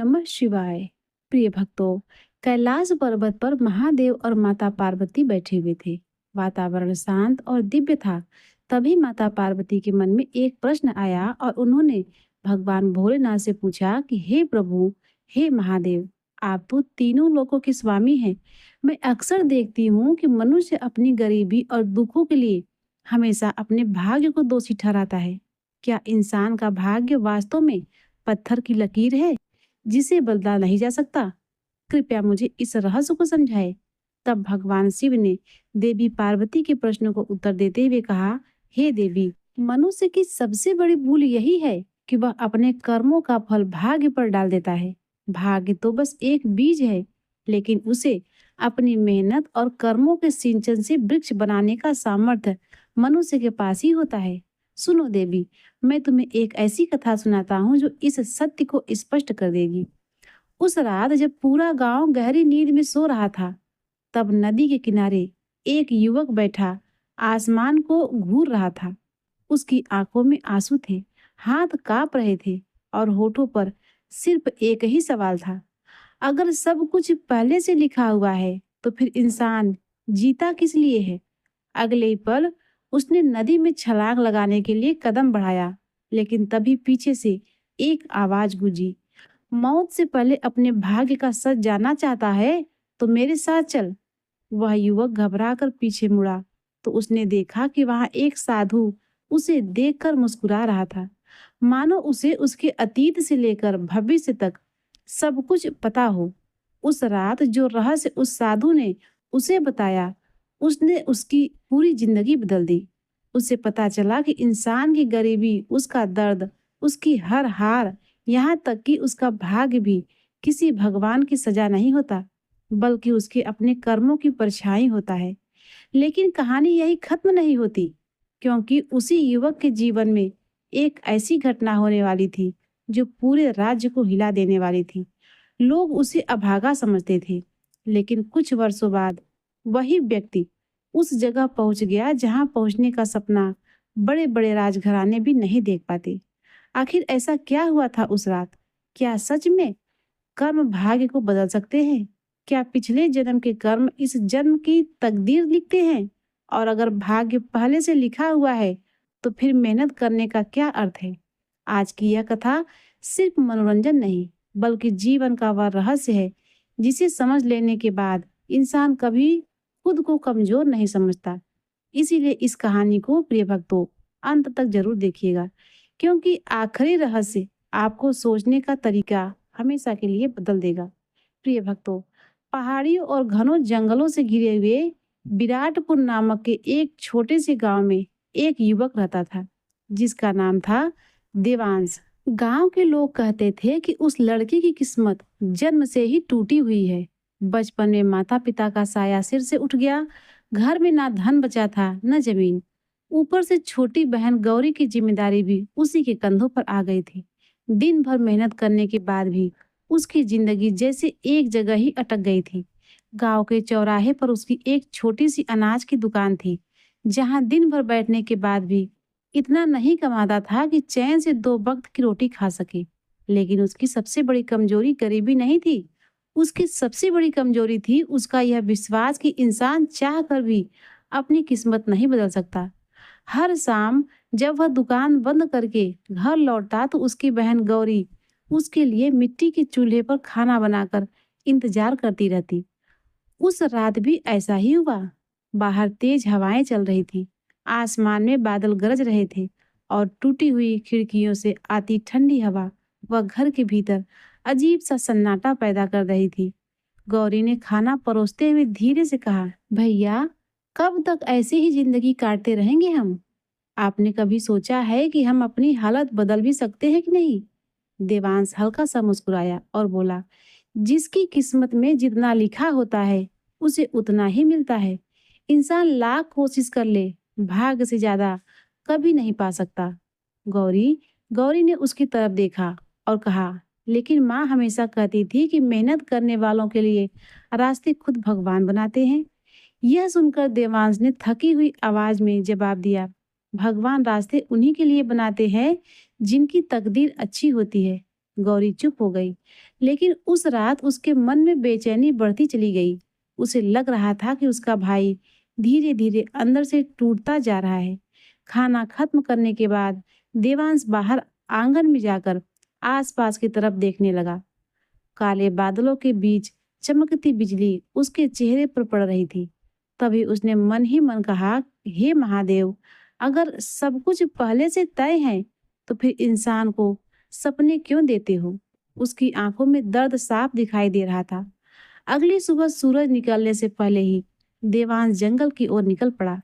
नमः शिवाय। प्रिय भक्तों, कैलाश पर्वत पर महादेव और माता पार्वती बैठे हुए थे। वातावरण शांत और दिव्य था। तभी माता पार्वती के मन में एक प्रश्न आया और उन्होंने भगवान भोलेनाथ से पूछा कि हे प्रभु, हे महादेव, आप तो तीनों लोकों के स्वामी हैं। मैं अक्सर देखती हूँ कि मनुष्य अपनी गरीबी और दुखों के लिए हमेशा अपने भाग्य को दोषी ठहराता है। क्या इंसान का भाग्य वास्तव में पत्थर की लकीर है जिसे बदला नहीं जा सकता? कृपया मुझे इस रहस्य को समझाएं। तब भगवान शिव ने देवी पार्वती के प्रश्नों को उत्तर देते हुए कहा, हे देवी, मनुष्य की सबसे बड़ी भूल यही है कि वह अपने कर्मों का फल भाग्य पर डाल देता है। भाग्य तो बस एक बीज है, लेकिन उसे अपनी मेहनत और कर्मों के सिंचन से वृक्ष बनाने का सामर्थ्य मनुष्य के पास ही होता है। सुनो देवी, मैं तुम्हें एक ऐसी कथा सुनाता हूँ जो इस सत्य को स्पष्ट कर देगी। उस रात जब पूरा गांव गहरी नींद में सो रहा था, तब नदी के किनारे एक युवक बैठा आसमान को घूर रहा था। उसकी आंखों में आंसू थे, हाथ कांप रहे थे और होठों पर सिर्फ एक ही सवाल था, अगर सब कुछ पहले से लिखा हुआ है तो फिर इंसान जीता किस लिए है? अगले ही पल उसने नदी में छलांग लगाने के लिए कदम बढ़ाया, लेकिन तभी पीछे से एक आवाज गूंजी, मौत से पहले अपने भाग्य का सच जानना चाहता है तो मेरे साथ चल। वह युवक घबरा कर पीछे मुड़ा तो उसने देखा कि वहां एक साधु उसे देखकर मुस्कुरा रहा था, मानो उसे उसके अतीत से लेकर भविष्य तक सब कुछ पता हो। उस रात जो रहस्य उस साधु ने उसे बताया, उसने उसकी पूरी जिंदगी बदल दी। उसे पता चला कि इंसान की गरीबी, उसका दर्द, उसकी हर हार, यहाँ तक कि उसका भाग्य भी किसी भगवान की सजा नहीं होता, बल्कि उसके अपने कर्मों की परछाई होता है। लेकिन कहानी यही खत्म नहीं होती, क्योंकि उसी युवक के जीवन में एक ऐसी घटना होने वाली थी जो पूरे राज्य को हिला देने वाली थी। लोग उसे अभागा समझते थे, लेकिन कुछ वर्षों बाद वही व्यक्ति उस जगह पहुंच गया जहां पहुंचने का सपना बड़े बड़े राजघराने भी नहीं देख पाते। आखिर ऐसा क्या हुआ था उस रात? क्या सच में कर्म भाग्य को बदल सकते हैं? क्या पिछले जन्म के कर्म इस जन्म की तकदीर लिखते हैं? और अगर भाग्य पहले से लिखा हुआ है तो फिर मेहनत करने का क्या अर्थ है? आज की यह कथा सिर्फ मनोरंजन नहीं, बल्कि जीवन का वह रहस्य है जिसे समझ लेने के बाद इंसान कभी खुद को कमजोर नहीं समझता। इसीलिए इस कहानी को प्रिय भक्तों अंत तक जरूर देखिएगा, क्योंकि आखिरी रहस्य आपको सोचने का तरीका हमेशा के लिए बदल देगा। प्रिय भक्तों, पहाड़ियों और घनों जंगलों से घिरे हुए विराटपुर नामक के एक छोटे से गांव में एक युवक रहता था, जिसका नाम था देवांश। गांव के लोग कहते थे कि उस लड़के की किस्मत जन्म से ही टूटी हुई है। बचपन में माता पिता का साया सिर से उठ गया, घर में ना धन बचा था न जमीन। ऊपर से छोटी बहन गौरी की जिम्मेदारी भी उसी के कंधों पर आ गई थी। दिन भर मेहनत करने के बाद भी उसकी जिंदगी जैसे एक जगह ही अटक गई थी। गांव के चौराहे पर उसकी एक छोटी सी अनाज की दुकान थी, जहां दिन भर बैठने के बाद भी इतना नहीं कमाता था कि चैन से दो वक्त की रोटी खा सके। लेकिन उसकी सबसे बड़ी कमजोरी गरीबी नहीं थी, उसकी सबसे बड़ी कमजोरी थी उसका यह विश्वास कि इंसान चाह कर भी अपनी किस्मत नहीं बदल सकता। हर शाम जब वह दुकान बंद करके घर लौटता तो उसकी बहन गौरी उसके लिए मिट्टी के चूल्हे पर खाना बनाकर इंतजार करती रहती। उस रात भी ऐसा ही हुआ। बाहर तेज हवाएं चल रही थी, आसमान में बादल गरज रहे थे और टूटी हुई खिड़कियों से आती ठंडी हवा वह घर के भीतर अजीब सा सन्नाटा पैदा कर रही थी। गौरी ने खाना परोसते हुए धीरे से कहा, भैया, कब तक ऐसे ही जिंदगी काटते रहेंगे हम? आपने कभी सोचा है कि हम अपनी हालत बदल भी सकते हैं कि नहीं? देवांश हल्का सा मुस्कुराया और बोला, जिसकी किस्मत में जितना लिखा होता है उसे उतना ही मिलता है। इंसान लाख कोशिश कर ले, भाग्य से ज्यादा कभी नहीं पा सकता। गौरी गौरी ने उसकी तरफ देखा और कहा, लेकिन माँ हमेशा कहती थी कि मेहनत करने वालों के लिए रास्ते खुद भगवान बनाते हैं। यह सुनकर देवांश ने थकी हुई आवाज में जवाब दिया, भगवान रास्ते उन्हीं के लिए बनाते हैं जिनकी तकदीर अच्छी होती है। गौरी चुप हो गई, लेकिन उस रात उसके मन में बेचैनी बढ़ती चली गई। उसे लग रहा था कि उसका भाई धीरे धीरे अंदर से टूटता जा रहा है। खाना खत्म करने के बाद देवांश बाहर आंगन में जाकर आसपास की तरफ देखने लगा। काले बादलों के बीच चमकती बिजली उसके चेहरे पर पड़ रही थी। तभी उसने मन ही मन कहा, हे महादेव, अगर सब कुछ पहले से तय है तो फिर इंसान को सपने क्यों देते हो? उसकी आंखों में दर्द साफ दिखाई दे रहा था। अगली सुबह सूरज निकलने से पहले ही देवांश जंगल की ओर निकल पड़ा।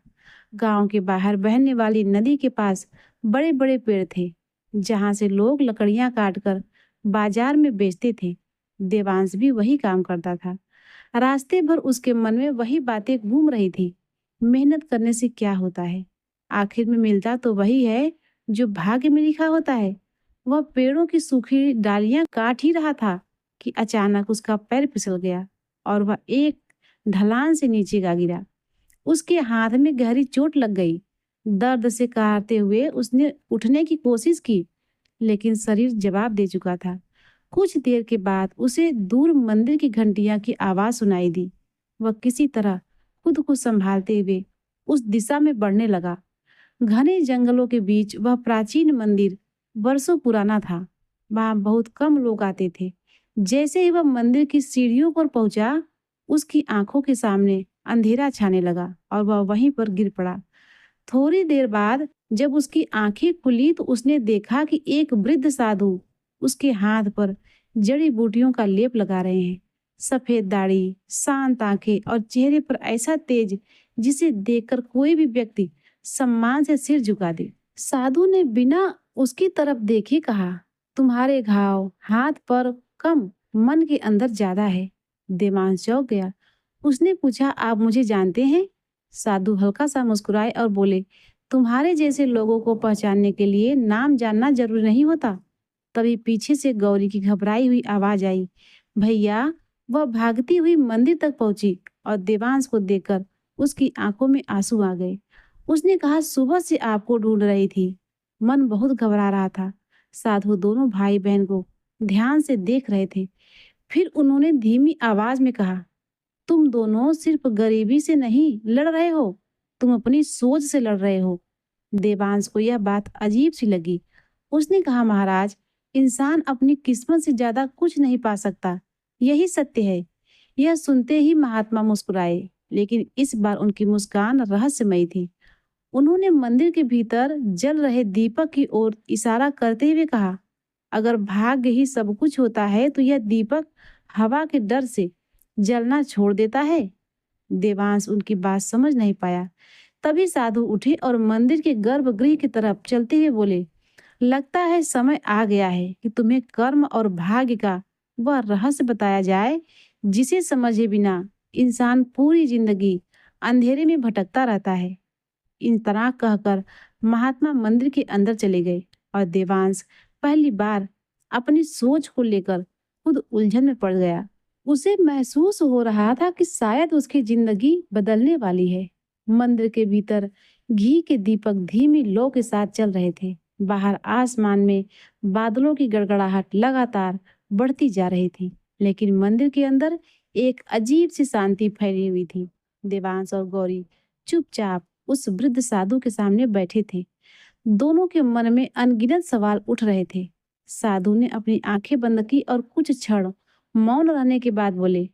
गांव के बाहर बहने वाली नदी के पास बड़े बड़े पेड़ थे, जहां से लोग लकड़ियां काटकर बाजार में बेचते थे। देवांश भी वही काम करता था। रास्ते भर उसके मन में वही बातें घूम रही थी। मेहनत करने से क्या होता है? आखिर में मिलता तो वही है जो भाग्य में लिखा होता है। वह पेड़ों की सूखी डालियां काट ही रहा था कि अचानक उसका पैर फिसल गया और वह एक ढलान से नीचे गा गिरा। उसके हाथ में गहरी चोट लग गई। दर्द से कराहते हुए उसने उठने की कोशिश की, लेकिन शरीर जवाब दे चुका था। कुछ देर के बाद उसे दूर मंदिर की घंटियां की आवाज सुनाई दी। वह किसी तरह खुद को संभालते हुए उस दिशा में बढ़ने लगा। घने जंगलों के बीच वह प्राचीन मंदिर वर्षों पुराना था। वहां बहुत कम लोग आते थे। जैसे ही वह मंदिर की सीढ़ियों पर पहुंचा, उसकी आंखों के सामने अंधेरा छाने लगा और वह वहीं पर गिर पड़ा। थोड़ी देर बाद जब उसकी आंखें खुली तो उसने देखा कि एक वृद्ध साधु उसके हाथ पर जड़ी बूटियों का लेप लगा रहे हैं। सफेद दाढ़ी, शांत आंखें और चेहरे पर ऐसा तेज जिसे देखकर कोई भी व्यक्ति सम्मान से सिर झुका दे। साधु ने बिना उसकी तरफ देखे कहा, तुम्हारे घाव हाथ पर कम, मन के अंदर ज्यादा है। देवांश चौंक गया। उसने पूछा, आप मुझे जानते हैं? साधु हल्का सा मुस्कुराए और बोले, तुम्हारे जैसे लोगों को पहचानने के लिए नाम जानना जरूरी नहीं होता। तभी पीछे से गौरी की घबराई हुई आवाज आई। भैया! वह भागती हुई मंदिर तक पहुंची और देवांश को देखकर उसकी आंखों में आंसू आ गए। उसने कहा, सुबह से आपको ढूंढ रही थी। मन बहुत घबरा रहा था। साधु दोनों भाई बहन को ध्यान से देख रहे थे। फिर उन्होंने धीमी आवाज में कहा, तुम दोनों सिर्फ गरीबी से नहीं लड़ रहे हो, तुम अपनी सोच से लड़ रहे हो। देवांश को यह बात अजीब सी लगी। उसने कहा, महाराज, इंसान अपनी किस्मत से ज्यादा कुछ नहीं पा सकता, यही सत्य है। यह सुनते ही महात्मा मुस्कुराए, लेकिन इस बार उनकी मुस्कान रहस्यमयी थी। उन्होंने मंदिर के भीतर जल रहे दीपक की ओर इशारा करते हुए कहा, अगर भाग्य ही सब कुछ होता है तो यह दीपक हवा के डर से जलना छोड़ देता है। देवांश उनकी बात समझ नहीं पाया। तभी साधु उठे और मंदिर के गर्भगृह की तरफ चलते हुए बोले, लगता है समय आ गया है कि तुम्हें कर्म और भाग्य का वह रहस्य बताया जाए जिसे समझे बिना इंसान पूरी जिंदगी अंधेरे में भटकता रहता है। इन तरह कहकर महात्मा मंदिर के अंदर चले गए और देवांश पहली बार अपनी सोच को लेकर खुद उलझन में पड़ गया। उसे महसूस हो रहा था कि शायद उसकी जिंदगी बदलने वाली है। मंदिर के भीतर घी के दीपक धीमी लौ के साथ चल रहे थे। बाहर आसमान में बादलों की गड़गड़ाहट लगातार बढ़ती जा रही थी, लेकिन मंदिर के अंदर एक अजीब सी शांति फैली हुई थी। देवांश और गौरी चुपचाप उस वृद्ध साधु के सामने बैठे थे। दोनों के मन में अनगिनत सवाल उठ रहे थे। साधु ने अपनी आंखें बंद की और कुछ क्षण मौन रहने के बाद बोले,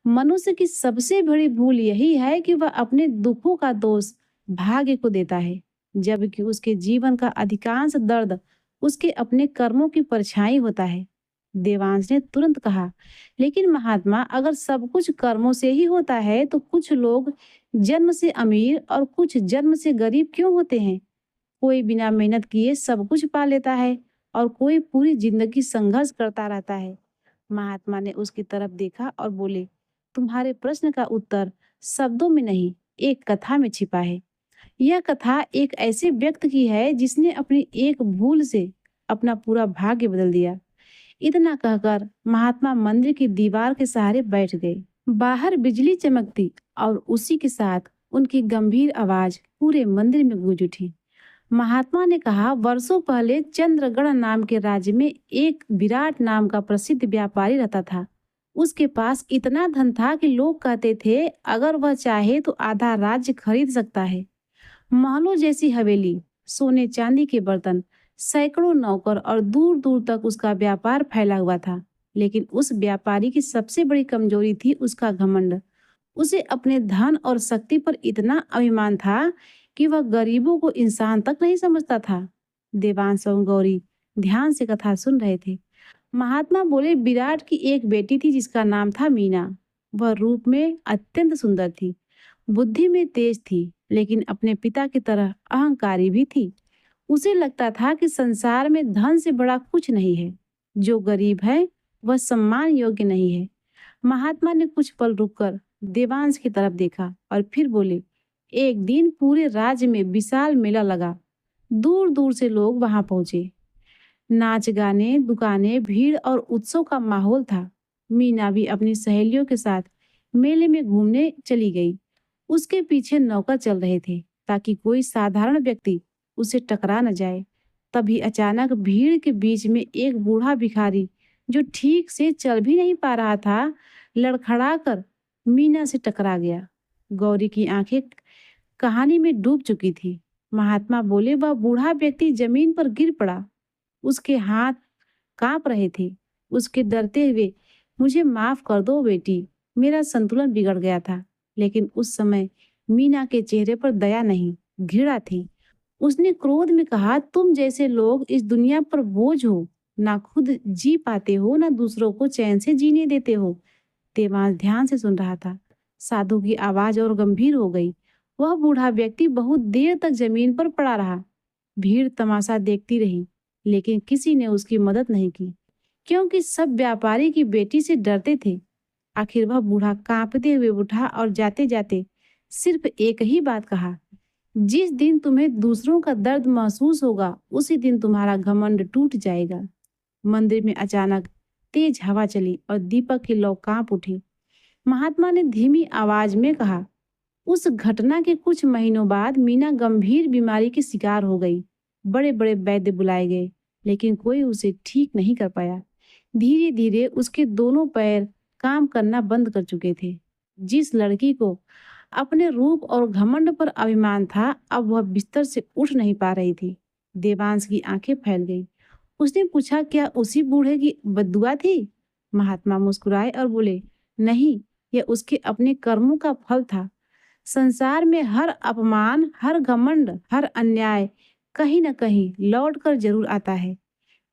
मनुष्य की सबसे बड़ी भूल यही है कि वह अपने दुखों का दोष भाग्य को देता है, जबकि उसके जीवन का अधिकांश दर्द उसके अपने कर्मों की परछाई होता है। देवांश ने तुरंत कहा, लेकिन महात्मा, अगर सब कुछ कर्मों से ही होता है तो कुछ लोग जन्म से अमीर और कुछ जन्म से गरीब क्यों होते हैं? कोई बिना मेहनत किए सब कुछ पा लेता है और कोई पूरी जिंदगी संघर्ष करता रहता है। महात्मा ने उसकी तरफ देखा और बोले, तुम्हारे प्रश्न का उत्तर शब्दों में नहीं, एक कथा में छिपा है। यह कथा एक ऐसे व्यक्ति की है जिसने अपनी एक भूल से अपना पूरा भाग्य बदल दिया। इतना कहकर महात्मा मंदिर की दीवार के सहारे बैठ गए। बाहर बिजली चमकती और उसी के साथ उनकी गंभीर आवाज पूरे मंदिर में गूंज उठी। महात्मा ने कहा, वर्षों पहले चंद्रगढ़ नाम के राज्य में एक विराट नाम का प्रसिद्ध व्यापारी रहता था। उसके पास इतना धन था कि लोग कहते थे अगर वह चाहे तो आधा राज्य खरीद सकता है। महलों जैसी हवेली, सोने चांदी के बर्तन, सैकड़ों नौकर और दूर दूर तक उसका व्यापार फैला हुआ था। लेकिन उस व्यापारी की सबसे बड़ी कमजोरी थी उसका घमंड। उसे अपने धन और शक्ति पर इतना अभिमान था कि वह गरीबों को इंसान तक नहीं समझता था। देवांश और गौरी ध्यान से कथा सुन रहे थे। महात्मा बोले, विराट की एक बेटी थी जिसका नाम था मीना। वह रूप में अत्यंत सुंदर थी, बुद्धि में तेज थी, लेकिन अपने पिता की तरह अहंकारी भी थी। उसे लगता था कि संसार में धन से बड़ा कुछ नहीं है। जो गरीब है वह सम्मान योग्य नहीं है। महात्मा ने कुछ पल रुककर देवांश की तरफ देखा और फिर बोले, एक दिन पूरे राज्य में विशाल मेला लगा। दूर दूर से लोग वहां पहुंचे। नाच गाने, दुकानें, भीड़ और उत्सव का माहौल था। मीना भी अपनी सहेलियों के साथ मेले में घूमने चली गई। उसके पीछे नौकर चल रहे थे ताकि कोई साधारण व्यक्ति उसे टकरा न जाए। तभी अचानक भीड़ के बीच में एक बूढ़ा भिखारी, जो ठीक से चल भी नहीं पा रहा था, लड़खड़ा कर मीना से टकरा गया। गौरी की आंखें कहानी में डूब चुकी थी। महात्मा बोले, वह बूढ़ा व्यक्ति जमीन पर गिर पड़ा। उसके हाथ कांप रहे थे। उसके डरते हुए, मुझे माफ कर दो बेटी, मेरा संतुलन बिगड़ गया था। लेकिन उस समय मीना के चेहरे पर दया नहीं, घृणा थी। उसने क्रोध में कहा, तुम जैसे लोग इस दुनिया पर बोझ हो, ना खुद जी पाते हो, ना दूसरों को चैन से जीने देते हो। देवांश ध्यान से सुन रहा था। साधु की आवाज और गंभीर हो गई। वह बूढ़ा व्यक्ति बहुत देर तक जमीन पर पड़ा रहा। भीड़ तमाशा देखती रही, लेकिन किसी ने उसकी मदद नहीं की, क्योंकि सब व्यापारी की बेटी से डरते थे। आखिर वह बूढ़ा कांपते हुए उठा और जाते जाते सिर्फ एक ही बात कहा, जिस दिन तुम्हें दूसरों का दर्द महसूस होगा, उसी दिन तुम्हारा घमंड टूट जाएगा। मंदिर में अचानक तेज हवा चली और दीपक की लौ कांप उठी। महात्मा ने धीमी आवाज में कहा, उस घटना के कुछ महीनों बाद मीना गंभीर बीमारी की शिकार हो गई। बड़े बड़े वैद्य बुलाए गए, लेकिन कोई उसे ठीक नहीं कर पाया। धीरे धीरे उसके दोनों पैर काम करना बंद कर चुके थे। जिस लड़की को अपने रूप और घमंड पर अभिमान था, अब वह बिस्तर से उठ नहीं पा रही थी। देवांश की आंखें फैल गई। उसने पूछा, क्या उसी बूढ़े की बद्दुआ थी? महात्मा मुस्कुराए और बोले, नहीं, यह उसके अपने कर्मों का फल था। संसार में हर अपमान, हर घमंड, हर अन्याय कहीं न कहीं लौट कर जरूर आता है।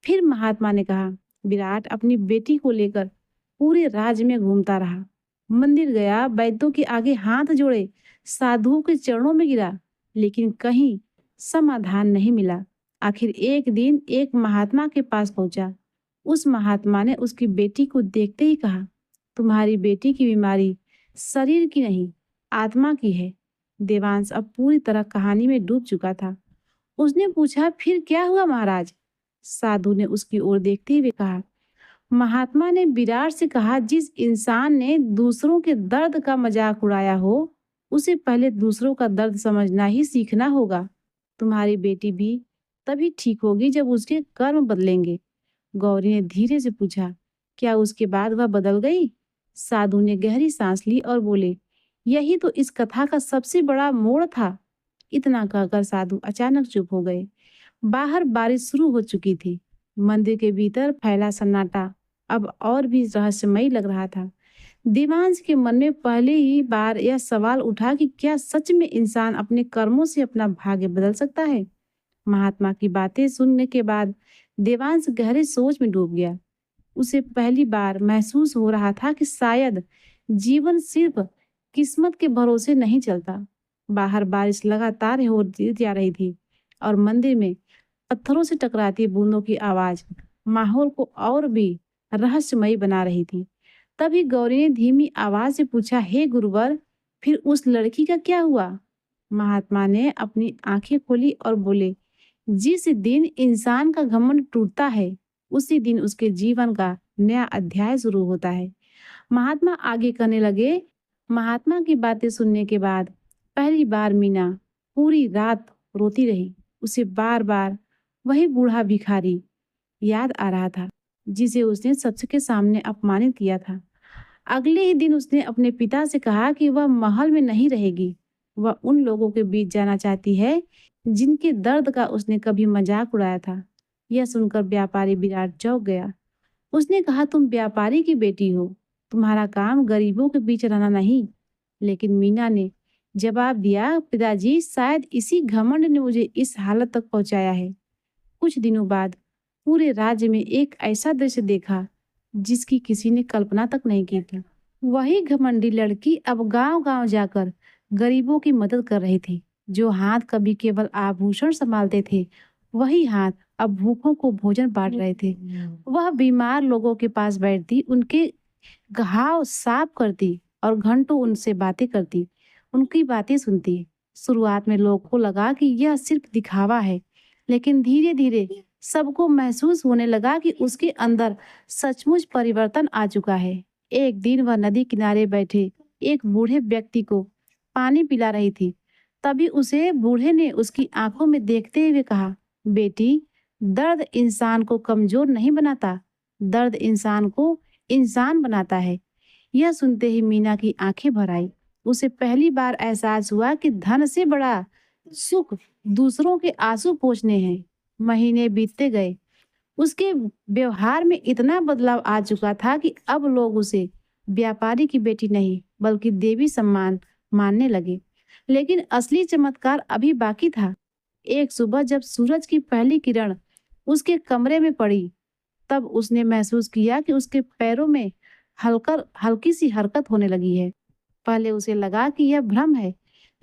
फिर महात्मा ने कहा, विराट अपनी बेटी को लेकर पूरे राज्य में घूमता रहा। मंदिर गया, वैद्यों के आगे हाथ जोड़े, साधुओं के चरणों में गिरा, लेकिन कहीं समाधान नहीं मिला। आखिर एक दिन एक महात्मा के पास पहुंचा। उस महात्मा ने उसकी बेटी को देखते ही कहा, तुम्हारी बेटी की बीमारी शरीर की नहीं, आत्मा की है। देवांश अब पूरी तरह कहानी में डूब चुका था। उसने पूछा, फिर क्या हुआ महाराज? साधु ने उसकी ओर देखते हुए कहा, महात्मा ने विराट से कहा, जिस इंसान ने दूसरों के दर्द का मजाक उड़ाया हो, उसे पहले दूसरों का दर्द समझना ही सीखना होगा। तुम्हारी बेटी भी तभी ठीक होगी जब उसके कर्म बदलेंगे। गौरी ने धीरे से पूछा, क्या उसके बाद वह बदल गई? साधु ने गहरी सांस ली और बोले, यही तो इस कथा का सबसे बड़ा मोड़ था। इतना कहकर साधु अचानक चुप हो गए। बाहर बारिश शुरू हो चुकी थी। मंदिर के भीतर फैला सन्नाटा अब और भी रहस्यमयी लग रहा था। देवांश के मन में पहले ही बार यह सवाल उठा कि क्या सच में इंसान अपने कर्मों से अपना भाग्य बदल सकता है? महात्मा की बातें सुनने के बाद देवांश गहरे सोच में डूब गया। उसे पहली बार महसूस हो रहा था कि शायद जीवन सिर्फ किस्मत के भरोसे नहीं चलता। बाहर बारिश लगातार होती जा रही थी और मंदिर में पत्थरों से टकराती बूंदों की आवाज माहौल को और भी रहस्यमयी बना रही थी। तभी गौरी ने धीमी आवाज से पूछा, हे गुरुवर, फिर उस लड़की का क्या हुआ? महात्मा ने अपनी आंखें खोली और बोले, जिस दिन इंसान का घमंड टूटता है, उसी दिन उसके जीवन का नया अध्याय शुरू होता है। महात्मा आगे कहने लगे, महात्मा की बातें सुनने के बाद पहली बार मीना पूरी रात रोती रही। उसे बार बार वही बूढ़ा भिखारी याद आ रहा था, जिसे उसने सबके सामने अपमानित किया था। अगले ही दिन उसने अपने पिता से कहा कि वह महल में नहीं रहेगी। वह उन लोगों के बीच जाना चाहती है जिनके दर्द का उसने कभी मजाक उड़ाया था। यह सुनकर व्यापारी विराट चौंक गया। उसने कहा, तुम व्यापारी की बेटी हो, तुम्हारा काम गरीबों के बीच रहना नहीं। लेकिन मीना ने जवाब दिया, पिताजी, शायद इसी घमंड ने मुझे इस हालत तक पहुंचाया है। कुछ दिनों बाद पूरे राज्य में एक ऐसा दृश्य देखा जिसकी किसी ने कल्पना तक नहीं की थी। वही घमंडी लड़की अब गांव-गांव जाकर गरीबों की मदद कर रही थी। जो हाथ कभी केवल आभूषण संभालते थे, वही हाथ अब भूखों को भोजन बांट रहे थे। वह बीमार लोगों के पास बैठती, उनके घाव साफ करती और घंटों उनसे बातें करती, उनकी बातें सुनती। शुरुआत में लोगों को लगा कि यह सिर्फ दिखावा है, लेकिन धीरे धीरे सबको महसूस होने लगा कि उसके अंदर सचमुच परिवर्तन आ चुका है। एक दिन वह नदी किनारे बैठे एक बूढ़े व्यक्ति को पानी पिला रही थी। तभी उसे बूढ़े ने उसकी आंखों में देखते हुए कहा, बेटी, दर्द इंसान को कमजोर नहीं बनाता, दर्द इंसान को इंसान बनाता है। यह सुनते ही मीना की आंखें भर आई। उसे पहली बार एहसास हुआ कि धन से बड़ा सुख दूसरों के आंसू पोंछने हैं। महीने बीतते गए। उसके व्यवहार में इतना बदलाव आ चुका था कि अब लोग उसे व्यापारी की बेटी नहीं, बल्कि देवी सम्मान मानने लगे। लेकिन असली चमत्कार अभी बाकी था। एक सुबह जब सूरज की पहली किरण उसके कमरे में पड़ी, तब उसने महसूस किया कि उसके पैरों में हल्की सी हरकत होने लगी है। पहले उसे लगा कि यह भ्रम है,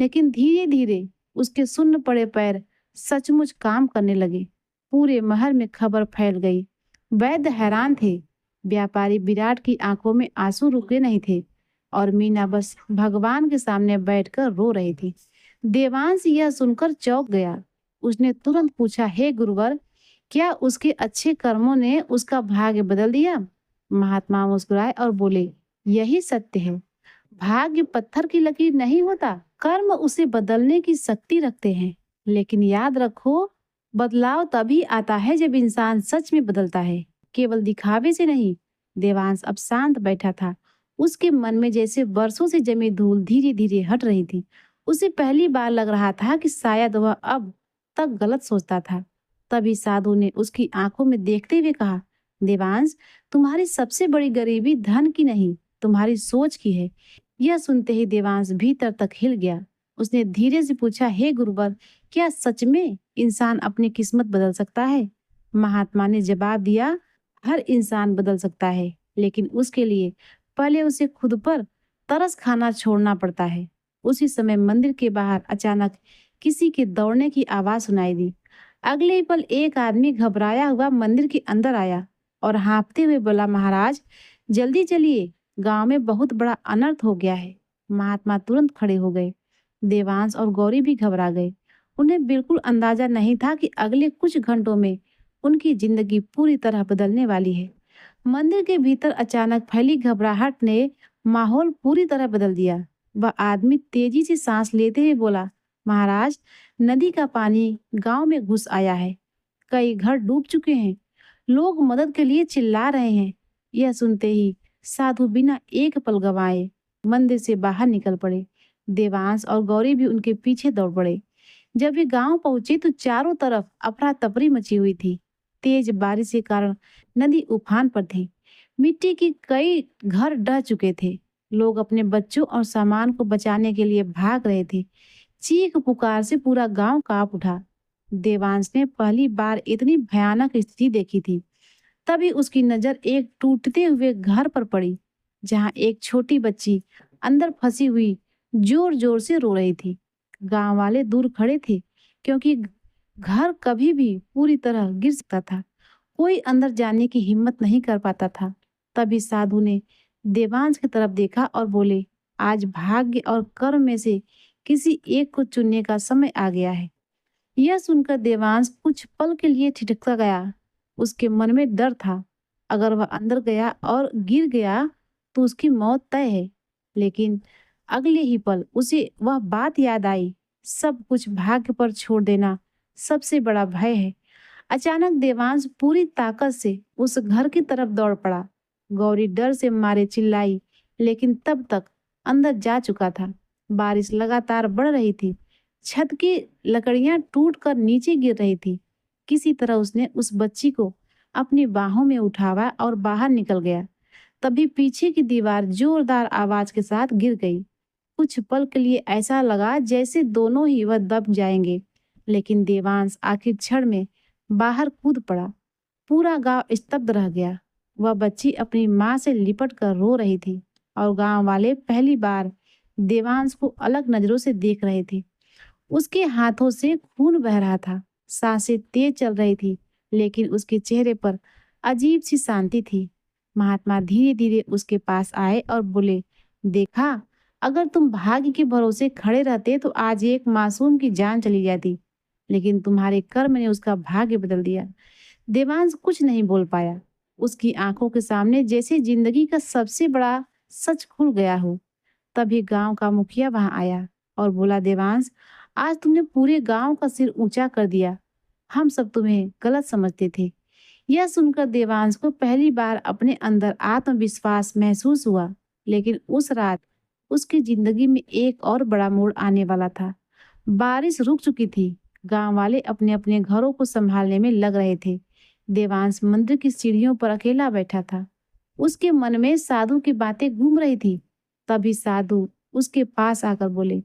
लेकिन धीरे धीरे उसके सुन्न पड़े पैर सचमुच काम करने लगे। पूरे महल में खबर फैल गई। वैद्य हैरान थे। व्यापारी विराट की आंखों में आंसू रुके नहीं थे और मीना बस भगवान के सामने बैठकर रो रही थी। देवांश यह सुनकर चौंक गया। उसने तुरंत पूछा, हे गुरुवर, क्या उसके अच्छे कर्मों ने उसका भाग्य बदल दिया? महात्मा मुस्कुराए और बोले, यही सत्य है। भाग्य पत्थर की लकीर नहीं होता, कर्म उसे बदलने की शक्ति रखते हैं। लेकिन याद रखो, बदलाव तभी आता है जब इंसान सच में बदलता है, केवल दिखावे से नहीं। देवांश अब शांत बैठा था। उसके मन में जैसे बरसों से जमी धूल धीरे धीरे हट रही थी। उसे पहली बार लग रहा था कि शायद वह अब तक गलत सोचता था। तभी साधु ने उसकी आंखों में देखते हुए कहा, देवांश, तुम्हारी सबसे बड़ी गरीबी धन की नहीं, तुम्हारी सोच की है। यह सुनते ही देवांश भीतर तक हिल गया। उसने धीरे से पूछा, हे गुरुवर, क्या सच में इंसान अपनी किस्मत बदल सकता है? महात्मा ने जवाब दिया, हर इंसान बदल सकता है, लेकिन उसके लिए पहले उसे खुद पर तरस खाना छोड़ना पड़ता है। उसी समय मंदिर के बाहर अचानक किसी के दौड़ने की आवाज सुनाई दी। अगले ही पल एक आदमी घबराया हुआ मंदिर के अंदर आया और हाँफते हुए बोला, महाराज, जल्दी चलिए, गांव में बहुत बड़ा अनर्थ हो गया है। महात्मा तुरंत खड़े हो गए। देवांश और गौरी भी घबरा गए। उन्हें बिल्कुल अंदाजा नहीं था कि अगले कुछ घंटों में उनकी जिंदगी पूरी तरह बदलने वाली है। मंदिर के भीतर अचानक फैली घबराहट ने माहौल पूरी तरह बदल दिया। वह आदमी तेजी से सांस लेते हुए बोला, महाराज, नदी का पानी गांव में घुस आया है। कई घर डूब चुके हैं। लोग मदद के लिए चिल्ला रहे हैं। यह सुनते ही साधु बिना एक पल गंवाए मंदिर से बाहर निकल पड़े। देवांश और गौरी भी उनके पीछे दौड़ पड़े। जब वे गांव पहुंचे तो चारों तरफ अफरा तफरी मची हुई थी। तेज बारिश के कारण नदी उफान पर थी। मिट्टी की कई घर ढह चुके थे। लोग अपने बच्चों और सामान को बचाने के लिए भाग रहे थे। चीख पुकार से पूरा गांव कांप उठा। देवांश ने पहली बार इतनी भयानक स्थिति देखी थी। तभी उसकी नजर एक टूटते हुए घर पर पड़ी, जहां एक छोटी बच्ची अंदर फंसी हुई जोर जोर से रो रही थी। गांव वाले दूर खड़े थे, क्योंकि घर कभी भी पूरी तरह गिर सकता था। कोई अंदर जाने की हिम्मत नहीं कर पाता था। तभी साधु ने देवांश की तरफ देखा और बोले, आज भाग्य और कर्म में से किसी एक को चुनने का समय आ गया है। यह सुनकर देवांश कुछ पल के लिए ठिठक गया। उसके मन में डर था। अगर वह अंदर गया और गिर गया तो उसकी मौत तय है। लेकिन अगले ही पल उसे वह बात याद आई, सब कुछ भाग्य पर छोड़ देना सबसे बड़ा भय है। अचानक देवांश पूरी ताकत से उस घर की तरफ दौड़ पड़ा। गौरी डर से मारे चिल्लाई, लेकिन तब तक अंदर जा चुका था। बारिश लगातार बढ़ रही थी। छत की लकड़ियां टूटकर नीचे गिर रही थी। किसी तरह उसने उस बच्ची को अपनी बाहों में उठावा और बाहर निकल गया। तभी पीछे की दीवार जोरदार आवाज के साथ गिर गई। कुछ पल के लिए ऐसा लगा जैसे दोनों ही वह दब जाएंगे, लेकिन देवांश आखिर क्षण में बाहर कूद पड़ा। पूरा गांव स्तब्ध रह गया। वह बच्ची अपनी माँ से लिपट कर रो रही थी और गांव वाले पहली बार देवांश को अलग नजरों से देख रहे थे। उसके हाथों से खून बह रहा था, सांसें तेज चल रही थी, लेकिन उसके चेहरे पर अजीब सी शांति थी। महात्मा धीरे धीरे उसके पास आए और बोले, देखा, अगर तुम भाग्य के भरोसे खड़े रहते तो आज एक मासूम की जान चली जाती, लेकिन तुम्हारे कर्म ने उसका भाग्य बदल दिया। देवांश कुछ नहीं बोल पाया। उसकी आंखों के सामने जैसे जिंदगी का सबसे बड़ा सच खुल गया हो। तभी गांव का मुखिया वहां आया और बोला, देवांश, आज तुमने पूरे गांव का सिर ऊंचा कर दिया। हम सब तुम्हें गलत समझते थे। यह सुनकर देवांश को पहली बार अपने अंदर आत्मविश्वास महसूस हुआ। लेकिन उस रात उसकी जिंदगी में एक और बड़ा मोड़ आने वाला था। बारिश रुक चुकी थी। गांव वाले अपने अपने घरों को संभालने में लग रहे थे। देवांश मंदिर की सीढ़ियों पर अकेला बैठा था। उसके मन में साधु की बातें घूम रही थी। तभी साधु उसके पास आकर बोले,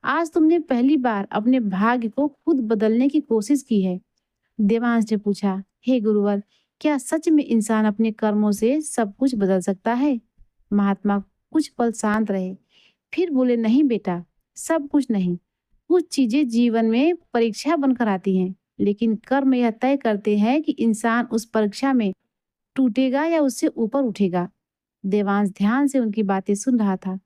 आज तुमने पहली बार अपने भाग्य को खुद बदलने की कोशिश की है। देवांश ने पूछा, हे गुरुवर, क्या सच में इंसान अपने कर्मों से सब कुछ बदल सकता है? महात्मा कुछ पल शांत रहे, फिर बोले, नहीं बेटा, सब कुछ नहीं। कुछ चीजें जीवन में परीक्षा बनकर आती हैं, लेकिन कर्म यह तय करते हैं कि इंसान उस परीक्षा में टूटेगा या उससे ऊपर उठेगा। देवांश ध्यान से उनकी बातें सुन रहा था।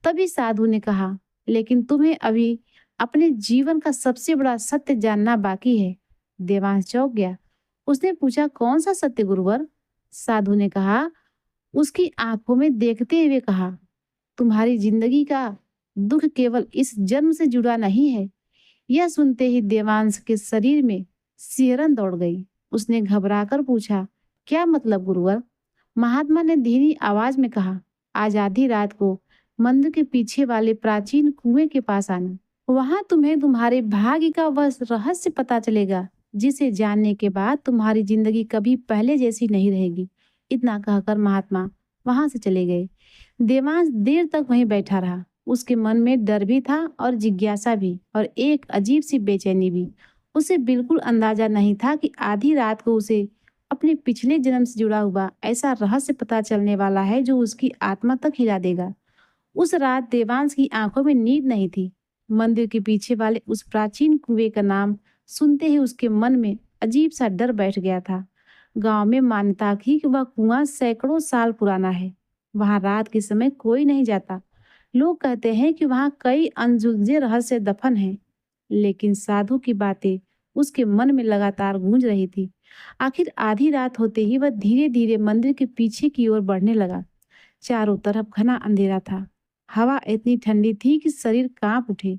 तभी साधु ने कहा, लेकिन तुम्हें अभी अपने जीवन का सबसे बड़ा सत्य जानना बाकी है। देवांश चौंक गया। उसने पूछा, कौन सा सत्य गुरुवर? साधु ने कहा, उसकी आंखों में देखते हुए कहा, तुम्हारी जिंदगी का दुख केवल इस जन्म से जुड़ा नहीं है। यह सुनते ही देवांश के शरीर में सिहरन दौड़ गई। उसने घबराकर पूछा, क्या मतलब गुरुवर? महात्मा ने धीमी आवाज में कहा, आज आधी रात को मंदिर के पीछे वाले प्राचीन कुएं के पास आना। वहां तुम्हें तुम्हारे भाग्य का वह रहस्य पता चलेगा, जिसे जानने के बाद तुम्हारी जिंदगी कभी पहले जैसी नहीं रहेगी। इतना कहकर महात्मा वहां से चले गए। देवांश देर तक वहीं बैठा रहा। उसके मन में डर भी था और जिज्ञासा भी, और एक अजीब सी बेचैनी भी। उसे बिल्कुल अंदाजा नहीं था कि आधी रात को उसे अपने पिछले जन्म से जुड़ा हुआ ऐसा रहस्य पता चलने वाला है जो उसकी आत्मा तक हिला देगा। उस रात देवांश की आंखों में नींद नहीं थी। मंदिर के पीछे वाले उस प्राचीन कुएं का नाम सुनते ही उसके मन में अजीब सा डर बैठ गया था। गांव में मान्यता थी कि वह कुआं सैकड़ों साल पुराना है। वहां रात के समय कोई नहीं जाता। लोग कहते हैं कि वहां कई अनसुलझे रहस्य दफन हैं। लेकिन साधु की बातें उसके मन में लगातार गूंज रही थी। आखिर आधी रात होते ही वह धीरे धीरे मंदिर के पीछे की ओर बढ़ने लगा। चारों तरफ घना अंधेरा था। हवा इतनी ठंडी थी कि शरीर कांप उठे।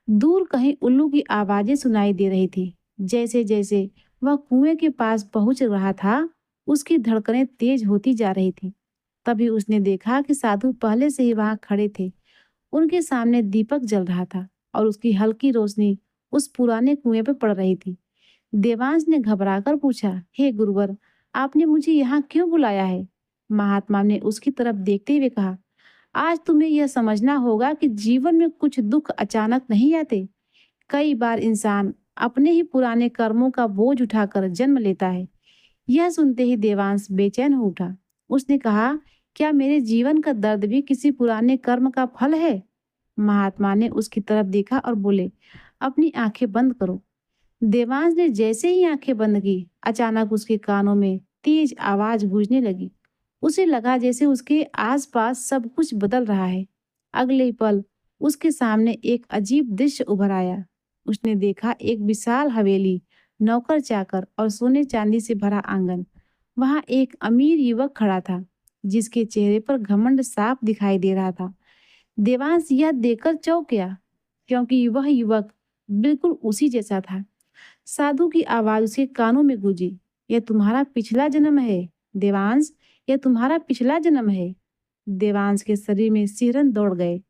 दूर कहीं उल्लू की आवाजें सुनाई दे रही थी। जैसे जैसे वह कुएं के पास पहुंच रहा था, उसकी धड़कनें तेज होती जा रही थी। तभी उसने देखा कि साधु पहले से ही वहां खड़े थे। उनके सामने दीपक जल रहा था और उसकी हल्की रोशनी उस पुराने कुएं पर पड़ रही थी। देवांश ने घबराकर पूछा, हे गुरुवर, आपने मुझे यहाँ क्यों बुलाया है? महात्मा ने उसकी तरफ देखते हुए कहा, आज तुम्हें यह समझना होगा कि जीवन में कुछ दुख अचानक नहीं आते। कई बार इंसान अपने ही पुराने कर्मों का बोझ उठाकर जन्म लेता है। यह सुनते ही देवांश बेचैन हो उठा। उसने कहा, क्या मेरे जीवन का दर्द भी किसी पुराने कर्म का फल है? महात्मा ने उसकी तरफ देखा और बोले, अपनी आंखें बंद करो। देवांश ने जैसे ही आंखें बंद की, अचानक उसके कानों में तेज आवाज गूंजने लगी। उसे लगा जैसे उसके आसपास सब कुछ बदल रहा है। अगले ही पल उसके सामने एक अजीब दृश्य उभर आया। उसने देखा एक विशाल हवेली, नौकर चाकर और सोने चांदी से भरा आंगन। वहां एक अमीर युवक खड़ा था, जिसके चेहरे पर घमंड साफ दिखाई दे रहा था। देवांश यह देखकर चौंक गया, क्योंकि वह युवक बिल्कुल उसी जैसा था। साधु की आवाज उसके कानों में गूंजी। यह तुम्हारा पिछला जन्म है, देवांश। यह तुम्हारा पिछला जन्म है। देवांश के शरीर में सिहरन दौड़ गए।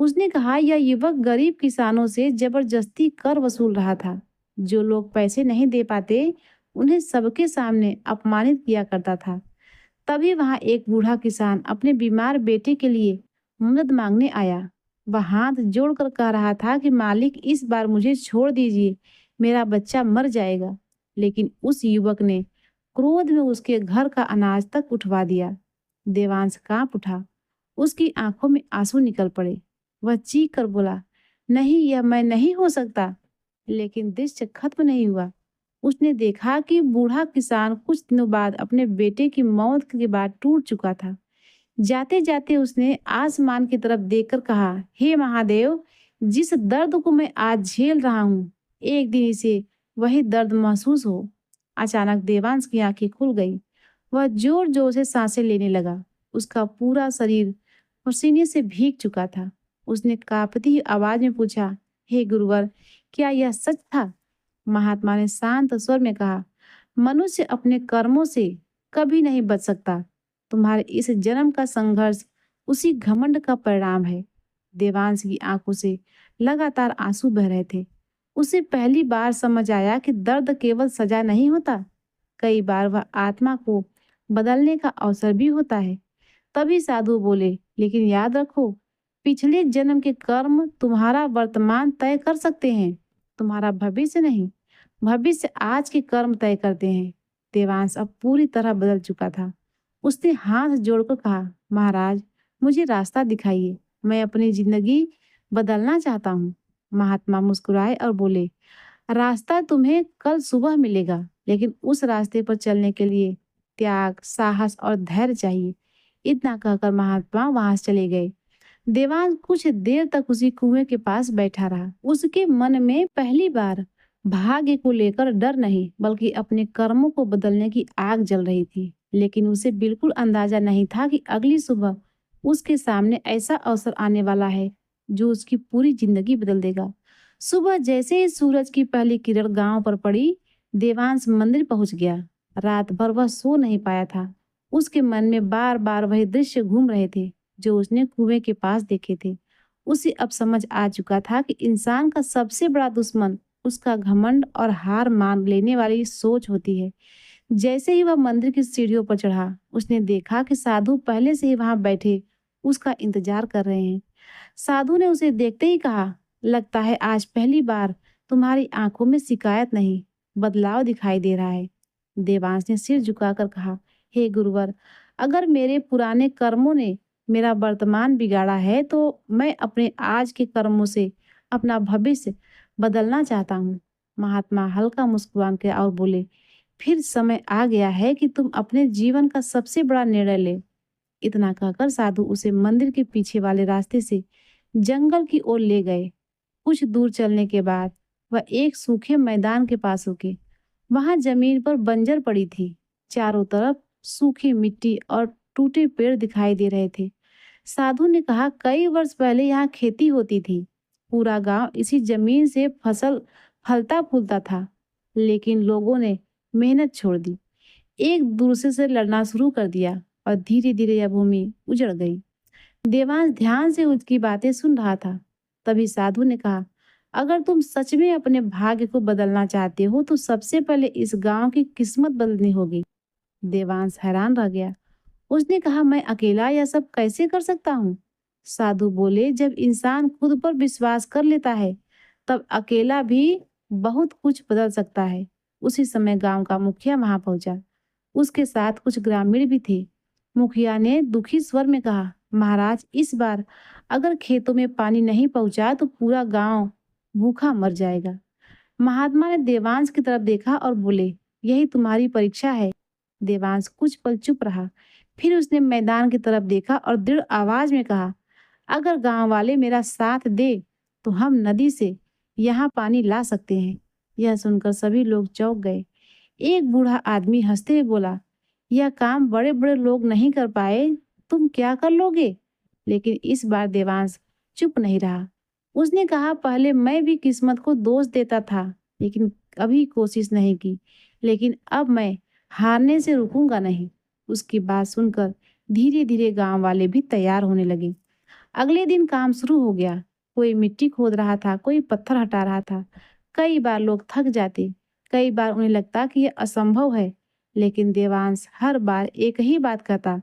उसने कहा, यह युवक गरीब किसानों से जबरदस्ती कर वसूल रहा था। जो लोग पैसे नहीं दे पाते, उन्हें सबके सामने अपमानित किया करता था। तभी वहां एक बूढ़ा किसान अपने बीमार बेटे के लिए मदद मांगने आया। वह हाथ जोड़कर कह रहा था कि मालिक, इस बार मुझे छोड़ दीजिए, मेरा बच्चा मर जाएगा। लेकिन उस युवक ने क्रोध में उसके घर का अनाज तक उठवा दिया। देवांश कांप उठा। उसकी आंखों में आंसू निकल पड़े। वह चीख कर बोला, नहीं, यह मैं नहीं हो सकता। लेकिन दृश्य खत्म नहीं हुआ। उसने देखा कि बूढ़ा किसान कुछ दिनों बाद अपने बेटे की मौत के बाद टूट चुका था। जाते जाते उसने आसमान की तरफ देखकर कहा, हे महादेव, जिस दर्द को मैं आज झेल रहा हूँ, एक दिन इसे वही दर्द महसूस हो। अचानक देवांश की आंखें खुल गई। वह जोर जोर से सांसें लेने लगा। उसका पूरा शरीर पसीने से भीग चुका था। उसने कांपती हुई आवाज में पूछा, हे गुरुवर, क्या यह सच था? महात्मा ने शांत स्वर में कहा, मनुष्य अपने कर्मों से कभी नहीं बच सकता। तुम्हारे इस जन्म का संघर्ष उसी घमंड का परिणाम है। देवांश की आंखों से लगातार आंसू बह रहे थे। उसे पहली बार समझ आया कि दर्द केवल सजा नहीं होता, कई बार वह आत्मा को बदलने का अवसर भी होता है। तभी साधु बोले, लेकिन याद रखो, पिछले जन्म के कर्म तुम्हारा वर्तमान तय कर सकते हैं, तुम्हारा भविष्य नहीं। भविष्य आज के कर्म तय करते हैं। देवांश अब पूरी तरह बदल चुका था। उसने हाथ जोड़कर कहा, महाराज, मुझे रास्ता दिखाइए, मैं अपनी जिंदगी बदलना चाहता हूँ। महात्मा मुस्कुराए और बोले, रास्ता तुम्हें कल सुबह मिलेगा, लेकिन उस रास्ते पर चलने के लिए त्याग, साहस और धैर्य चाहिए। इतना कहकर महात्मा वहां से चले गए। देवांश कुछ देर तक उसी कुएं के पास बैठा रहा। उसके मन में पहली बार भाग्य को लेकर डर नहीं, बल्कि अपने कर्मों को बदलने की आग जल रही थी। लेकिन उसे बिल्कुल अंदाजा नहीं था कि अगली सुबह उसके सामने ऐसा अवसर आने वाला है जो उसकी पूरी जिंदगी बदल देगा। सुबह जैसे ही सूरज की पहली किरण गांव पर पड़ी, देवांश मंदिर पहुंच गया। रात भर वह सो नहीं पाया था। उसके मन में बार बार वही दृश्य घूम रहे थे जो उसने कुएं के पास देखे थे। उसे अब समझ आ चुका था कि इंसान का सबसे बड़ा दुश्मन उसका घमंड और हार मान लेने वाली सोच होती है। जैसे ही वह मंदिर की सीढ़ियों पर चढ़ा, उसने देखा कि साधु पहले से ही वहां बैठे उसका इंतजार कर रहे हैं। साधु ने उसे देखते ही कहा, लगता है आज पहली बार तुम्हारी आंखों में शिकायत नहीं, बदलाव दिखाई दे रहा है। देवांश ने सिर झुकाकर कहा, हे गुरुवर, अगर मेरे पुराने कर्मों ने मेरा वर्तमान बिगाड़ा है, तो मैं अपने आज के कर्मों से अपना भविष्य बदलना चाहता हूँ। महात्मा हल्का मुस्कुरान के और बोले, फिर समय आ गया है कि तुम अपने जीवन का सबसे बड़ा निर्णय ले। इतना कहकर साधु उसे मंदिर के पीछे वाले रास्ते से जंगल की ओर ले गए। कुछ दूर चलने के बाद वह एक सूखे मैदान के पास रुके। वहां जमीन पर बंजर पड़ी थी। चारों तरफ सूखी मिट्टी और टूटे पेड़ दिखाई दे रहे थे। साधु ने कहा, कई वर्ष पहले यहाँ खेती होती थी। पूरा गांव इसी जमीन से फसल फलता फूलता था। लेकिन लोगों ने मेहनत छोड़ दी, एक दूसरे से लड़ना शुरू कर दिया और धीरे धीरे यह भूमि उजड़ गई। देवांश ध्यान से उसकी बातें सुन रहा था। तभी साधु ने कहा, अगर तुम सच में अपने भाग्य को बदलना चाहते हो, तो सबसे पहले इस गांव की किस्मत बदलनी होगी। देवांश हैरान रह गया। उसने कहा, मैं अकेला यह सब कैसे कर सकता हूँ? साधु बोले, जब इंसान खुद पर विश्वास कर लेता है, तब अकेला भी बहुत कुछ बदल सकता है। उसी समय गांव का मुखिया वहां पहुंचा। उसके साथ कुछ ग्रामीण भी थे। मुखिया ने दुखी स्वर में कहा, महाराज, इस बार अगर खेतों में पानी नहीं पहुंचा तो पूरा गांव भूखा मर जाएगा। महात्मा ने देवांश की तरफ देखा और बोले, यही तुम्हारी परीक्षा है। देवांश कुछ पल चुप रहा। फिर उसने मैदान की तरफ देखा और दृढ़ आवाज में कहा, अगर गांव वाले मेरा साथ दे तो हम नदी से यहाँ पानी ला सकते हैं। यह सुनकर सभी लोग चौंक गए। एक बूढ़ा आदमी हंसते हुए बोला, यह काम बड़े बड़े लोग नहीं कर पाए, तुम क्या कर लोगे? लेकिन इस बार देवांश चुप नहीं रहा। उसने कहा, पहले मैं भी किस्मत को दोष देता था, लेकिन कभी कोशिश नहीं की, लेकिन अब मैं हारने से रुकूंगा नहीं। उसकी बात सुनकर धीरे धीरे गांव वाले भी तैयार होने लगे। अगले दिन काम शुरू हो गया। कोई मिट्टी खोद रहा था, कोई पत्थर हटा रहा था। कई बार लोग थक जाते, कई बार उन्हें लगता कि यह असंभव है, लेकिन देवांश हर बार एक ही बात कहता,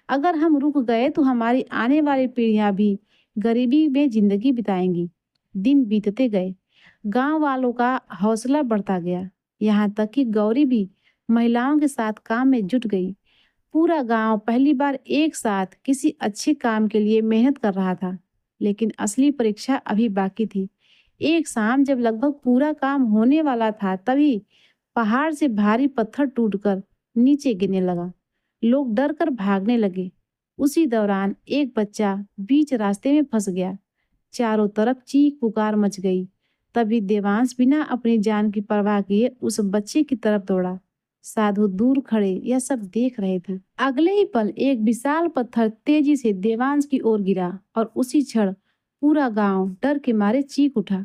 अगर हम रुक गए तो हमारी आने वाली पीढ़ियां भी गरीबी में जिंदगी बिताएंगी। दिन बीतते गए, गांव वालों का हौसला बढ़ता गया, यहाँ तक कि गौरी भी महिलाओं के साथ काम में जुट गई। पूरा गांव पहली बार एक साथ किसी अच्छे काम के लिए मेहनत कर रहा था, लेकिन असली परीक्षा अभी बाकी थी। एक शाम जब लगभग पूरा काम होने वाला था, तभी पहाड़ से भारी पत्थर टूटकर नीचे गिरने लगा। लोग डर कर भागने लगे। उसी दौरान एक बच्चा बीच रास्ते में फंस गया। चारों तरफ चीख पुकार मच गई। तभी देवांश बिना अपनी जान की परवाह किए उस बच्चे की तरफ दौड़ा। साधु दूर खड़े यह सब देख रहे थे। अगले ही पल एक विशाल पत्थर तेजी से देवांश की ओर गिरा और उसी क्षण पूरा गांव डर के मारे चीख उठा।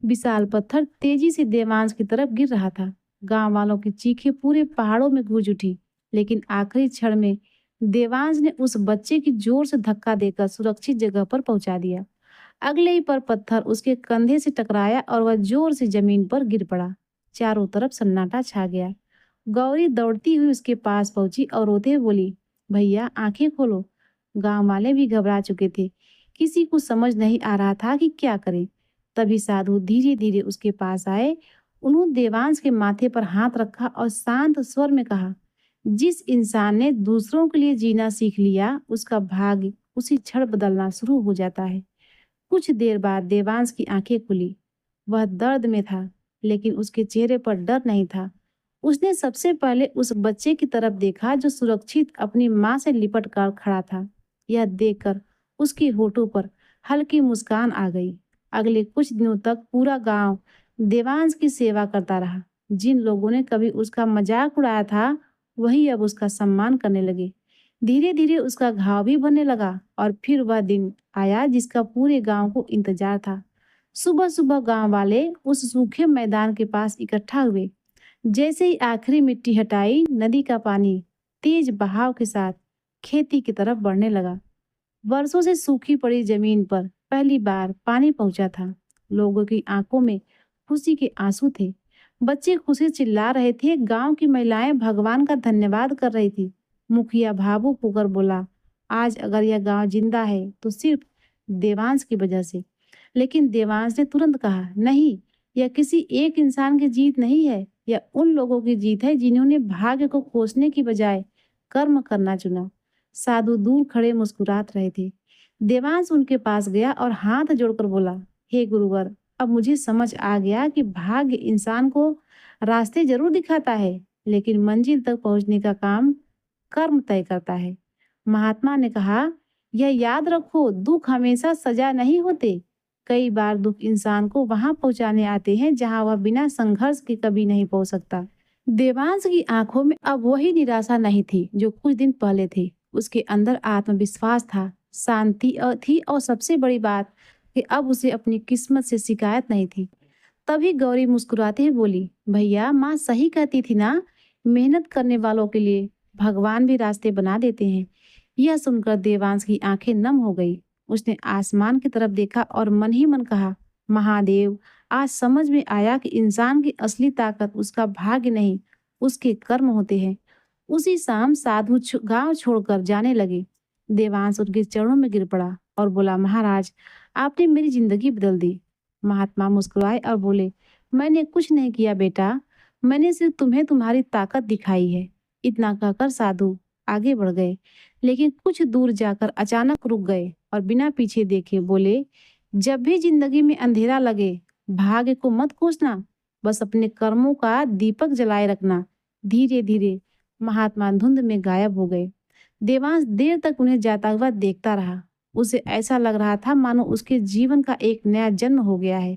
विशाल पत्थर तेजी से देवांश की तरफ गिर रहा था। गांव वालों की चीखें पूरे पहाड़ों में गूंज उठी, लेकिन आखिरी क्षण में देवांश ने उस बच्चे की जोर से धक्का देकर सुरक्षित जगह पर पहुंचा दिया। अगले ही पर पत्थर उसके कंधे से टकराया और वह जोर से जमीन पर गिर पड़ा। चारों तरफ सन्नाटा छा गया। गौरी दौड़ती हुई उसके पास पहुंची और रोते हुए बोली, भैया आंखें खोलो। गांव वाले भी घबरा चुके थे। किसी को समझ नहीं आ रहा था कि क्या करें। तभी साधु धीरे धीरे उसके पास आए। उन्होंने देवांश के माथे पर हाथ रखा और शांत स्वर में कहा, जिस इंसान ने दूसरों के लिए जीना सीख लिया, उसका भाग्य उसी क्षण बदलना शुरू हो जाता है। कुछ देर बाद देवांश की आंखें खुली। वह दर्द में था, लेकिन उसके चेहरे पर डर नहीं था। उसने सबसे पहले उस बच्चे की तरफ देखा जो सुरक्षित अपनी मां से लिपट कर खड़ा था। यह देखकर उसके होठों पर हल्की मुस्कान आ गई। अगले कुछ दिनों तक पूरा गांव देवांश की सेवा करता रहा। जिन लोगों ने कभी उसका मजाक उड़ाया था, वही अब उसका सम्मान करने लगे। धीरे धीरे उसका घाव भी भरने लगा और फिर वह दिन आया जिसका पूरे गांव को इंतजार था। सुबह सुबह गांव वाले उस सूखे मैदान के पास इकट्ठा हुए। जैसे ही आखिरी मिट्टी हटाई, नदी का पानी तेज बहाव के साथ खेती की तरफ बढ़ने लगा। वर्षों से सूखी पड़ी जमीन पर पहली बार पानी पहुंचा था। लोगों की आंखों में खुशी के आंसू थे। बच्चे खुशी चिल्ला रहे थे। गांव की महिलाएं भगवान का धन्यवाद कर रही थी। मुखिया भावुक होकर बोला, आज अगर यह गांव जिंदा है तो सिर्फ देवांश की वजह से। लेकिन देवांश ने तुरंत कहा, नहीं, यह किसी एक इंसान की जीत नहीं है, यह उन लोगों की जीत है जिन्होंने भाग्य को कोसने की बजाय कर्म करना चुना। साधु दूर खड़े मुस्कुरात रहे थे। देवांश उनके पास गया और हाथ जोड़कर बोला, हे गुरुवर, अब मुझे समझ आ गया कि भाग्य इंसान को रास्ते जरूर दिखाता है, लेकिन मंजिल तक पहुंचने का काम कर्म तय करता है। महात्मा ने कहा, यह याद रखो, दुख हमेशा सजा नहीं होते। कई बार दुख इंसान को वहां पहुंचाने आते हैं जहां वह बिना संघर्ष के कभी नहीं पहुंच सकता। देवांश की आंखों में अब वही निराशा नहीं थी जो कुछ दिन पहले थी। उसके अंदर आत्मविश्वास था, शांति थी और सबसे बड़ी बात कि अब उसे अपनी किस्मत से शिकायत नहीं थी। तभी गौरी मुस्कुराते हुए बोली, भैया माँ सही कहती थी ना, मेहनत करने वालों के लिए भगवान भी रास्ते बना देते हैं। यह सुनकर देवांश की आंखें नम हो गई। उसने आसमान की तरफ देखा और मन ही मन कहा, महादेव, आज समझ में आया कि इंसान की असली ताकत उसका भाग्य नहीं, उसके कर्म होते हैं। उसी शाम साधु गांव छोड़कर जाने लगे। देवांश उनके चरणों में गिर पड़ा और बोला, महाराज, आपने मेरी जिंदगी बदल दी। महात्मा मुस्कुराए और बोले, मैंने कुछ नहीं किया बेटा, मैंने सिर्फ तुम्हें तुम्हारी ताकत दिखाई है। इतना कहकर साधु आगे बढ़ गए, लेकिन कुछ दूर जाकर अचानक रुक गए और बिना पीछे देखे बोले, जब भी जिंदगी में अंधेरा लगे, भाग्य को मत कोसना, बस अपने कर्मों का दीपक जलाए रखना। धीरे धीरे महात्मा धुंध में गायब हो गए। देवांश देर तक उन्हें जाता हुआ देखता रहा। उसे ऐसा लग रहा था मानो उसके जीवन का एक नया जन्म हो गया है।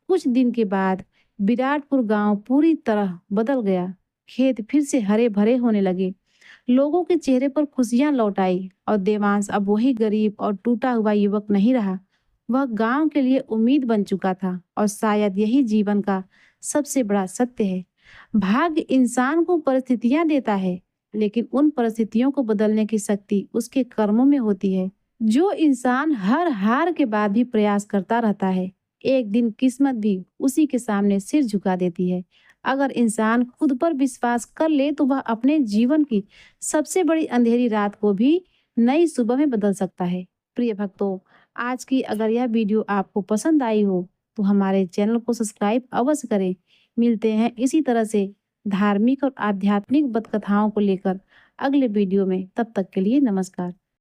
कुछ दिन के बाद विराटपुर गांव पूरी तरह बदल गया। खेत फिर से हरे भरे होने लगे। लोगों के चेहरे पर खुशियां लौट आई और देवांश अब वही गरीब और टूटा हुआ युवक नहीं रहा। वह गांव के लिए उम्मीद बन चुका था और शायद यही जीवन का सबसे बड़ा सत्य है। भाग्य इंसान को परिस्थितियां देता है, लेकिन उन परिस्थितियों को बदलने की शक्ति उसके कर्मों में होती है। जो इंसान हर हार के बाद भी प्रयास करता रहता है, एक दिन किस्मत भी उसी के सामने सिर झुका देती है। अगर इंसान खुद पर विश्वास कर ले तो वह अपने जीवन की सबसे बड़ी अंधेरी रात को भी नई सुबह में बदल सकता है। प्रिय भक्तों, आज की अगर यह वीडियो आपको पसंद आई हो तो हमारे चैनल को सब्सक्राइब अवश्य करें। मिलते हैं इसी तरह से धार्मिक और आध्यात्मिक बद कथाओं को लेकर अगले वीडियो में। तब तक के लिए नमस्कार।